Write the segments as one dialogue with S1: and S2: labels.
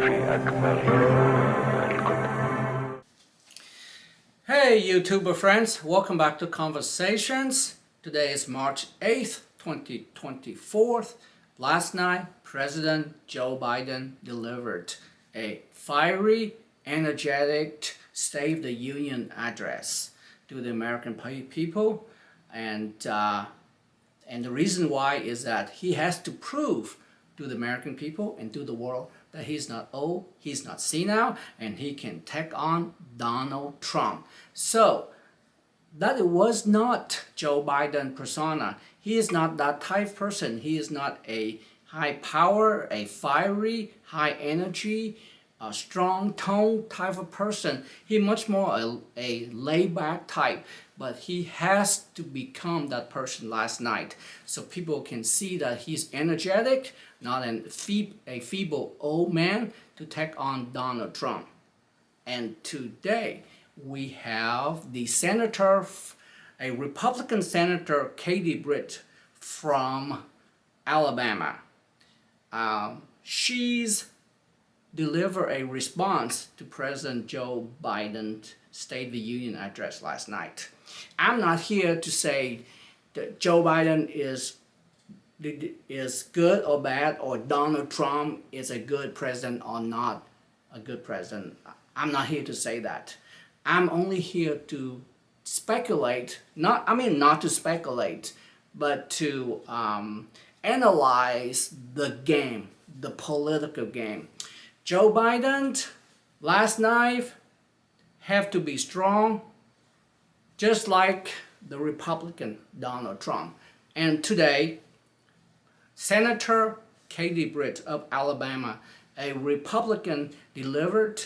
S1: Hey YouTuber friends, welcome back to Conversations. Today is March 8th, 2024. Last night, President Joe Biden delivered a fiery, energetic State of the Union address to the American people, and the reason why is that he has to prove to the American people and to the world that he's not old, he's not senile, and he can take on Donald Trump. So that it was not Joe Biden persona. He is not that type of person. He is not a high power, a fiery, high energy, a strong tone type of person. He much more a laid back type, but he has to become that person last night so people can see that he's energetic, not a feeble old man to take on Donald Trump. And today we have the senator, a Republican senator, Katie Britt from Alabama. She's delivered a response to President Joe Biden's State of the Union address last night. I'm not here to say that Joe Biden is good or bad, or Donald Trump is a good president or not a good president. I'm not here to say that. I'm only here to speculate, not to speculate, but to analyze the game, the political game. Joe Biden last night have to be strong, just like the Republican Donald Trump. And today, Senator Katie Britt of Alabama, a Republican, delivered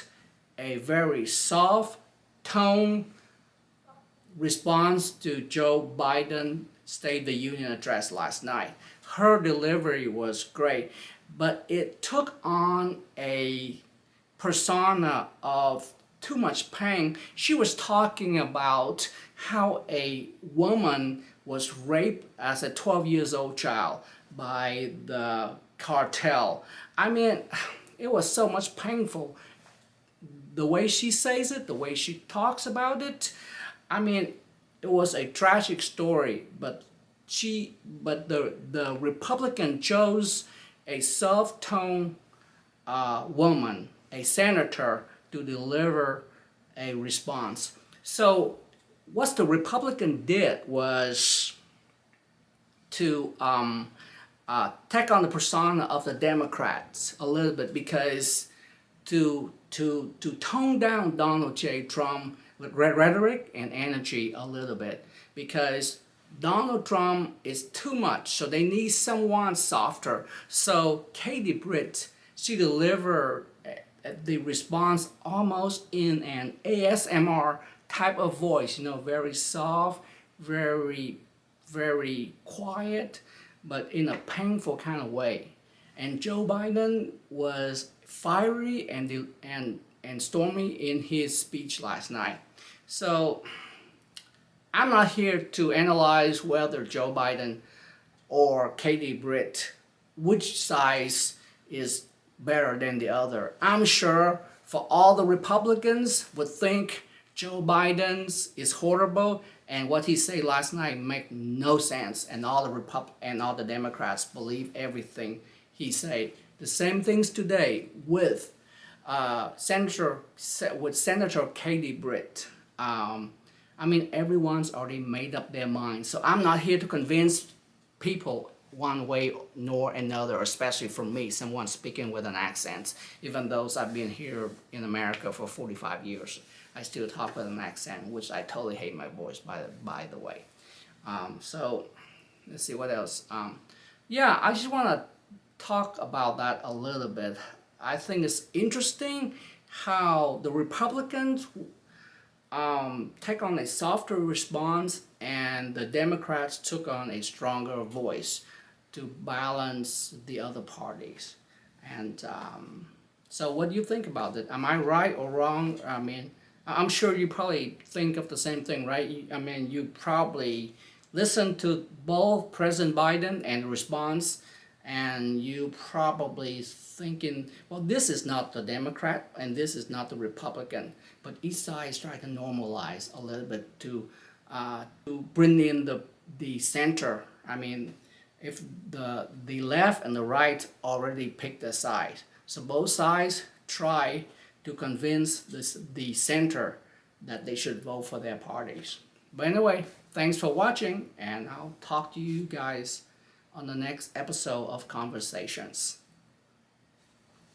S1: a very soft tone response to Joe Biden's State of the Union address last night. Her delivery was great, but it took on a persona of too much pain. She was talking about how a woman was raped as a 12 years old child by the cartel. It was so much painful. The way she says it, the way she talks about it, it was a tragic story, but the Republican chose a soft-tone woman, a senator, to deliver a response. So what the Republican did was to take on the persona of the Democrats a little bit, because to tone down Donald J. Trump with rhetoric and energy a little bit, because Donald Trump is too much, so they need someone softer. So Katie Britt, she delivered the response almost in an ASMR type of voice, very soft, very, very quiet, but in a painful kind of way. And Joe Biden was fiery and stormy in his speech last night. So I'm not here to analyze whether Joe Biden or Katie Britt, which side is better than the other. I'm sure for all the Republicans would think Joe Biden's is horrible, and what he said last night make no sense, and all the Democrats believe everything he said. The same things today with Senator Katie Britt. Everyone's already made up their mind. So I'm not here to convince people one way nor another, especially for me, someone speaking with an accent. Even though I've been here in America for 45 years, I still talk with an accent, which I totally hate my voice, by the way. So let's see what else. I just want to talk about that a little bit. I think it's interesting how the Republicans take on a softer response, and the Democrats took on a stronger voice to balance the other parties. And so what do you think about it? Am I right or wrong? I'm sure you probably think of the same thing, right? You probably listen to both President Biden and the response, and you probably thinking, well, this is not the Democrat and this is not the Republican, but each side is trying to normalize a little bit to bring in the center. I mean, if the left and the right already picked a side, so both sides try to convince the center that they should vote for their parties. But anyway, thanks for watching, and I'll talk to you guys on the next episode of Conversations.